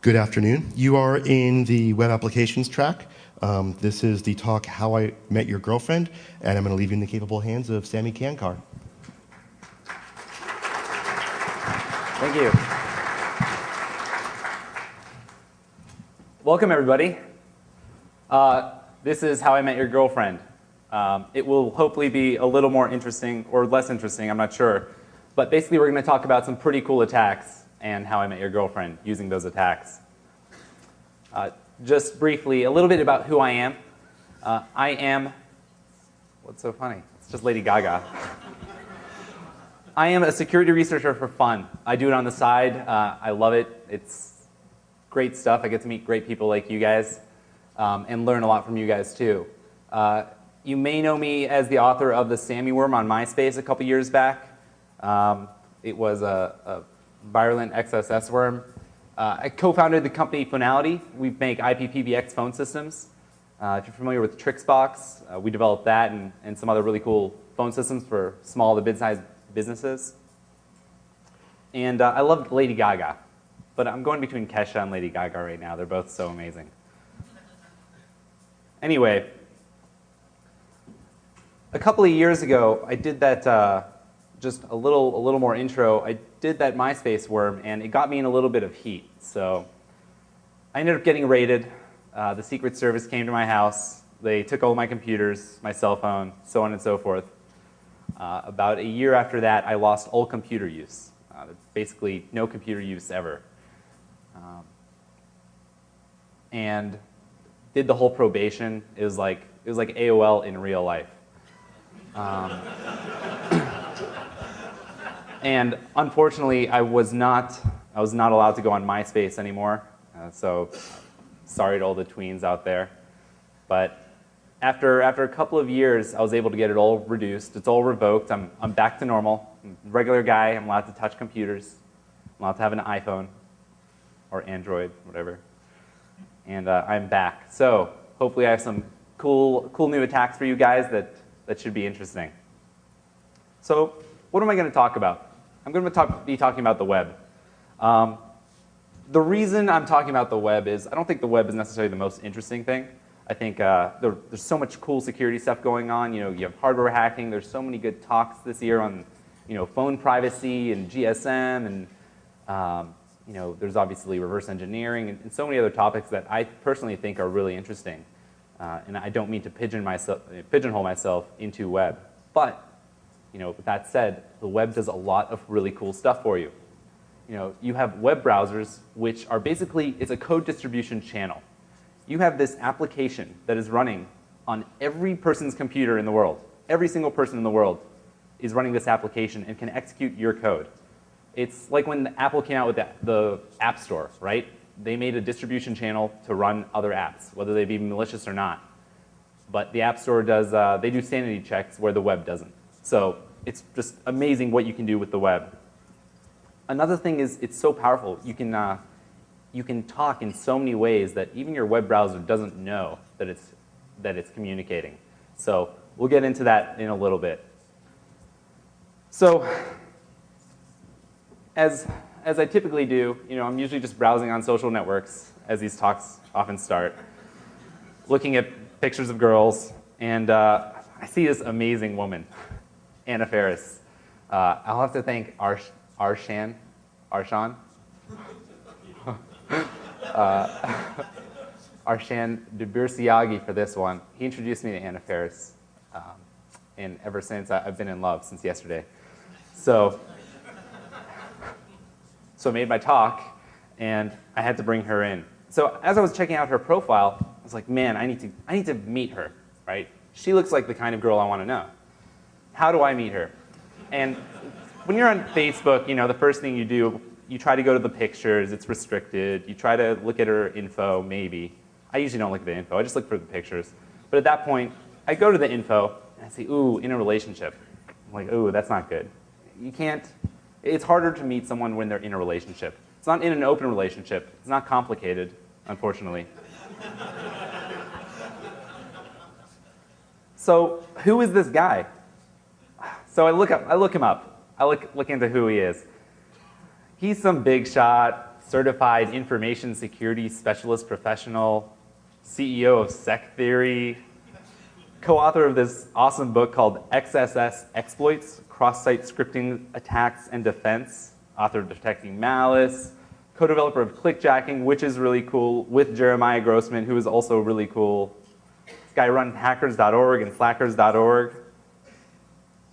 Good afternoon. You are in the web applications track. This is the talk, How I Met Your Girlfriend, and I'm going to leave you in the capable hands of Samy Kamkar. Thank you. Welcome, everybody. This is How I Met Your Girlfriend. It will hopefully be a little more interesting, or less interesting, I'm not sure. But basically, we're going to talk about some pretty cool attacks and How I Met Your Girlfriend using those attacks. Just briefly, a little bit about who I am. I am, what's so funny? It's just Lady Gaga. I am a security researcher for fun. I do it on the side. I love it. It's great stuff. I get to meet great people like you guys and learn a lot from you guys too. You may know me as the author of the Samy worm on MySpace a couple years back. It was a virulent XSS worm. I co-founded the company Phonality. We make IPPBX phone systems. If you're familiar with Trixbox, we developed that and some other really cool phone systems for small to mid-sized businesses. And I love Lady Gaga, but I'm going between Kesha and Lady Gaga right now. They're both so amazing. Anyway, a couple of years ago, I did that, just a little more intro. I did that MySpace worm, and it got me in a little bit of heat. So I ended up getting raided. The Secret Service came to my house. They took all my computers, my cell phone, so on and so forth. About a year after that, I lost all computer use. Basically, no computer use ever. And did the whole probation. It was like AOL in real life. And unfortunately, I was not allowed to go on MySpace anymore. So sorry to all the tweens out there. But after a couple of years, I was able to get it all reduced. It's all revoked. I'm back to normal. I'm a regular guy. I'm allowed to touch computers. I'm allowed to have an iPhone or Android, whatever. And I'm back. So hopefully I have some cool new attacks for you guys that should be interesting. So what am I going to talk about? I'm going to be talking about the web. The reason I'm talking about the web is I don't think the web is necessarily the most interesting thing. I think there's so much cool security stuff going on. You have hardware hacking. There's so many good talks this year on phone privacy and GSM, and there's obviously reverse engineering and so many other topics that I personally think are really interesting. And I don't mean to pigeonhole myself into web, but with that said, the web does a lot of really cool stuff for you. You have web browsers, which are basically, it's a code distribution channel. You have this application that is running on every person's computer in the world. Every single person in the world is running this application and can execute your code. It's like when Apple came out with the App Store, right? They made a distribution channel to run other apps, whether they be malicious or not. But the App Store does, they do sanity checks where the web doesn't. So it's just amazing what you can do with the web. Another thing is it's so powerful. You can talk in so many ways that even your web browser doesn't know that it's communicating. So we'll get into that in a little bit. So as I typically do, I'm usually just browsing on social networks, as these talks often start, looking at pictures of girls, and I see this amazing woman, Anna Faris. I'll have to thank Arshan Debirsiagi for this one. He introduced me to Anna Faris, and ever since I've been in love since yesterday. So I made my talk, and I had to bring her in. So as I was checking out her profile, I was like, man, I need to meet her, right? She looks like the kind of girl I want to know. How do I meet her? And when you're on Facebook, the first thing you do, you try to go to the pictures. It's restricted. You try to look at her info, maybe. I usually don't look at the info. I just look for the pictures. But at that point, I go to the info, and I say, ooh, in a relationship. I'm like, ooh, that's not good. You can't. It's harder to meet someone when they're in a relationship. It's not in an open relationship. It's not complicated, unfortunately. So who is this guy? So I look him up. I look into who he is. He's some big shot, certified information security specialist professional, CEO of Sec Theory, co-author of this awesome book called XSS Exploits, Cross-Site Scripting Attacks and Defense, author of Detecting Malice, co-developer of Clickjacking, which is really cool, with Jeremiah Grossman, who is also really cool. This guy runs hackers.org and slackers.org.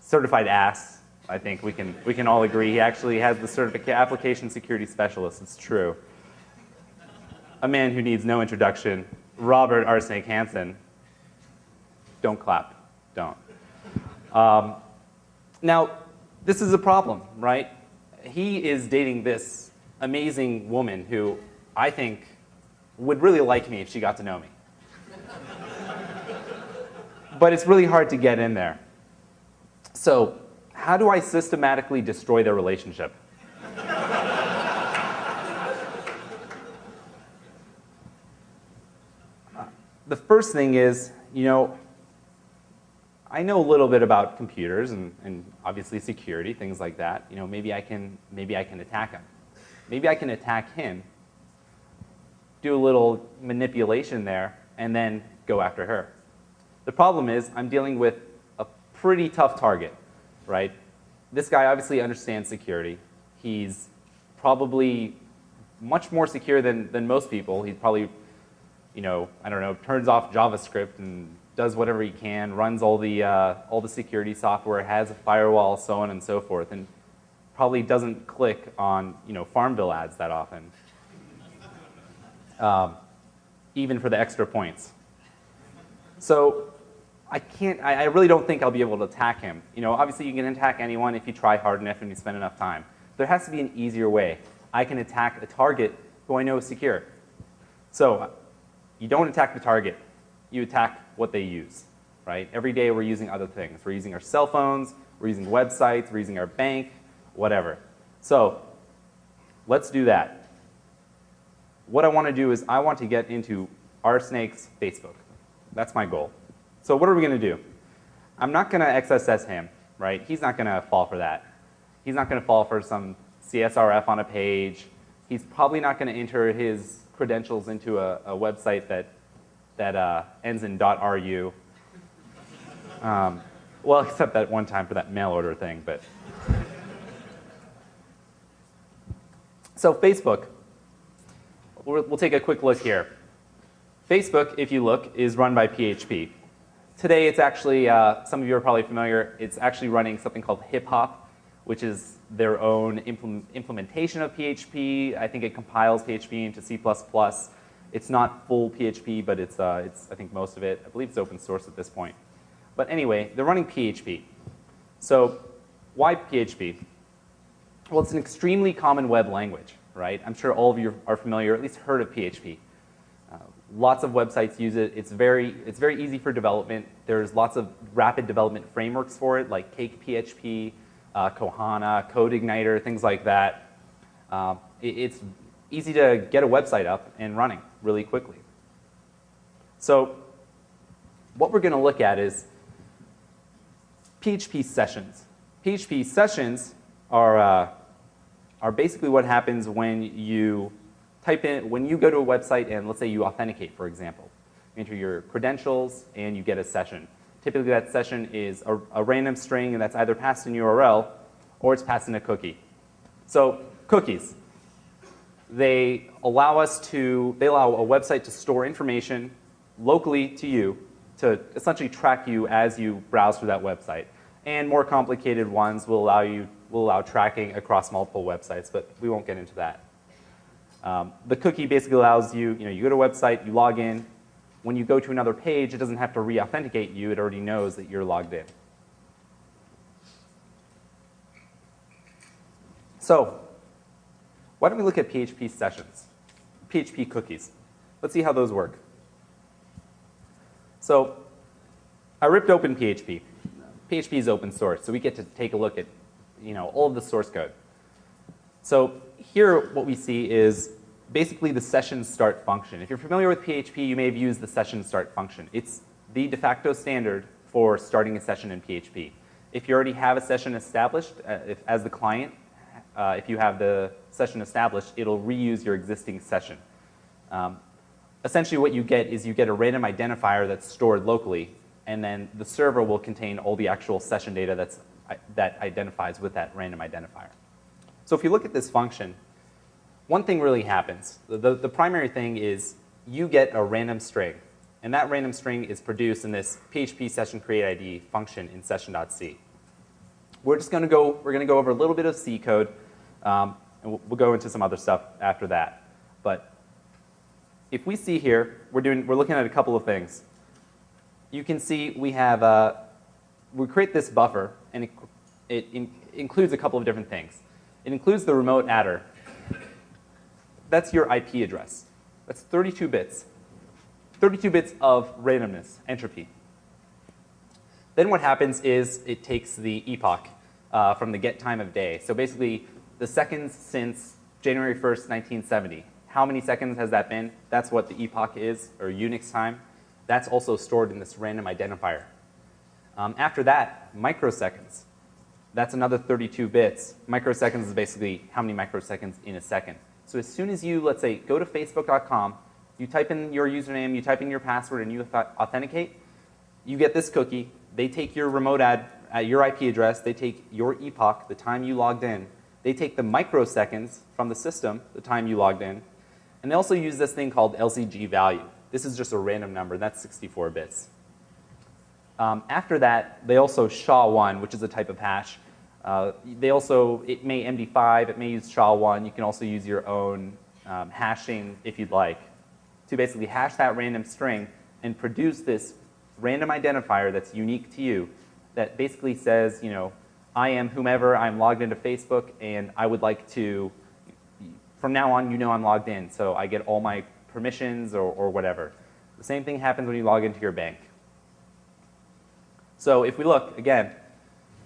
Certified ass, I think we can all agree. He actually has the certificate application security specialist. It's true. A man who needs no introduction, Robert Arsenic Hansen. Don't clap. Don't. Now, this is a problem, right? He is dating this amazing woman who I think would really like me if she got to know me. But it's really hard to get in there. So, how do I systematically destroy their relationship? The first thing is, I know a little bit about computers and obviously security, things like that. Maybe I can attack him. Maybe I can attack him, do a little manipulation there, and then go after her. The problem is I'm dealing with a pretty tough target, right? This guy obviously understands security. He's probably much more secure than most people. He's probably, I don't know, turns off JavaScript and does whatever he can, runs all the security software, has a firewall, so on and so forth, and probably doesn't click on Farmville ads that often, even for the extra points. So I really don't think I'll be able to attack him. Obviously you can attack anyone if you try hard enough and you spend enough time. There has to be an easier way. I can attack a target who I know is secure. So you don't attack the target. You attack what they use, right? Every day we're using other things. We're using our cell phones, we're using websites, we're using our bank, whatever. So let's do that. What I want to do is I want to get into RSnake's Facebook. That's my goal. So what are we going to do? I'm not going to XSS him, right? He's not going to fall for that. He's not going to fall for some CSRF on a page. He's probably not going to enter his credentials into a website that ends in .ru. Well, except that one time for that mail order thing. But so Facebook, we'll take a quick look here. Facebook, if you look, is run by PHP. Today, it's actually, some of you are probably familiar, it's actually running something called Hip-Hop, which is their own implementation of PHP. I think it compiles PHP into C++. It's not full PHP, but it's I think most of it. I believe it's open source at this point. But anyway, they're running PHP. So why PHP? Well, it's an extremely common web language, right? I'm sure all of you are familiar, or at least heard of PHP. Lots of websites use it. It's very easy for development. There's lots of rapid development frameworks for it, like Cake PHP, Kohana, CodeIgniter, things like that. It's easy to get a website up and running really quickly. So what we're going to look at is PHP sessions. PHP sessions are basically what happens when you when you go to a website and let's say you authenticate, for example. You enter your credentials and you get a session. Typically that session is a random string and that's either passed in URL or it's passed in a cookie. So cookies. They allow a website to store information locally to you to essentially track you as you browse through that website. And more complicated ones will allow tracking across multiple websites, but we won't get into that. The cookie basically allows you go to a website, you log in. When you go to another page, it doesn't have to re-authenticate you. It already knows that you're logged in. So why don't we look at PHP sessions, PHP cookies. Let's see how those work. So I ripped open PHP. PHP is open source, so we get to take a look at all of the source code. So here what we see is basically the session start function. If you're familiar with PHP, you may have used the session start function. It's the de facto standard for starting a session in PHP. If you already have a session established, as the client if you have the session established, it'll reuse your existing session. Essentially what you get is you get a random identifier that's stored locally, and then the server will contain all the actual session data that identifies with that random identifier. So if you look at this function, one thing really happens. The primary thing is you get a random string, and that random string is produced in this PHP session create ID function in session.c. We're going to go over a little bit of C code, and we'll go into some other stuff after that. But if we see here, we're looking at a couple of things. You can see we have we create this buffer, and it includes a couple of different things. It includes the remote adder. That's your IP address. That's 32 bits. 32 bits of randomness, entropy. Then what happens is it takes the epoch from the get time of day. So basically, the seconds since January 1st, 1970. How many seconds has that been? That's what the epoch is, or Unix time. That's also stored in this random identifier. After that, microseconds. That's another 32 bits. Microseconds is basically how many microseconds in a second. So as soon as you, let's say, go to facebook.com, you type in your username, you type in your password, and you authenticate, you get this cookie. They take your remote your IP address. They take your epoch, the time you logged in. They take the microseconds from the system, the time you logged in. And they also use this thing called LCG value. This is just a random number. That's 64 bits. After that, they also SHA-1, which is a type of hash. It may MD5, it may use SHA-1. You can also use your own hashing if you'd like to basically hash that random string and produce this random identifier that's unique to you that basically says, you know, I am whomever, I'm logged into Facebook, and I would like to, from now on, you know I'm logged in, so I get all my permissions or whatever. The same thing happens when you log into your bank. So if we look, again,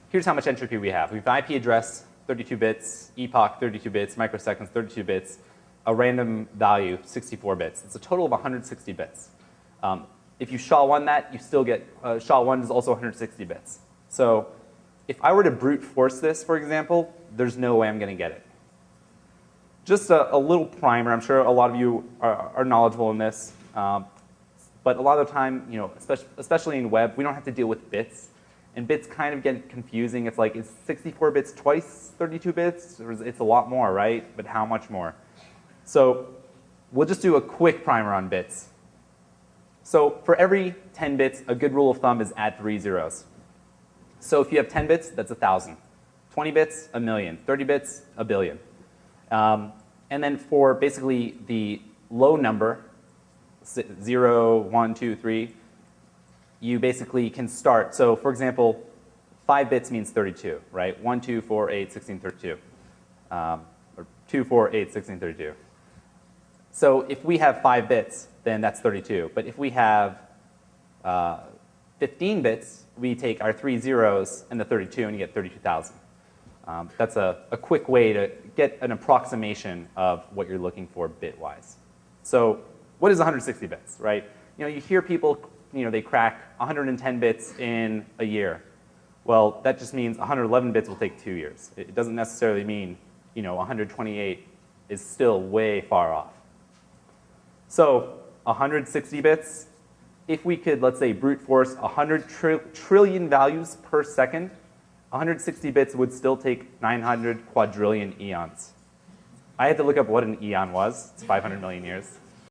here's how much entropy we have. We have IP address, 32 bits, epoch, 32 bits, microseconds, 32 bits, a random value, 64 bits. It's a total of 160 bits. If you SHA-1 that, you still get, SHA-1 is also 160 bits. So if I were to brute force this, for example, there's no way I'm going to get it. Just a little primer. I'm sure a lot of you are knowledgeable in this. But a lot of the time, you know, especially in web, we don't have to deal with bits. And bits kind of get confusing. It's like, is 64 bits twice 32 bits? Or it's a lot more, right? But how much more? So we'll just do a quick primer on bits. So for every 10 bits, a good rule of thumb is add 3 zeros. So if you have 10 bits, that's 1,000. 20 bits, 1,000,000. 30 bits, 1,000,000,000. And then for basically the low number, 0, 1, 2, 3, you basically can start. So for example, 5 bits means 32, right? 1, 2, 4, 8, 16, 32. Or 2, 4, 8, 16, 32. So if we have 5 bits, then that's 32. But if we have 15 bits, we take our 3 zeros and the 32, and you get 32,000. That's a quick way to get an approximation of what you're looking for bit-wise. So what is 160 bits, right? You know, you hear people, you know, they crack 110 bits in a year. Well, that just means 111 bits will take 2 years. It doesn't necessarily mean, you know, 128 is still way far off. So 160 bits, if we could, let's say, brute force 100 trillion values per second, 160 bits would still take 900 quadrillion eons. I had to look up what an eon was. It's 500 million years.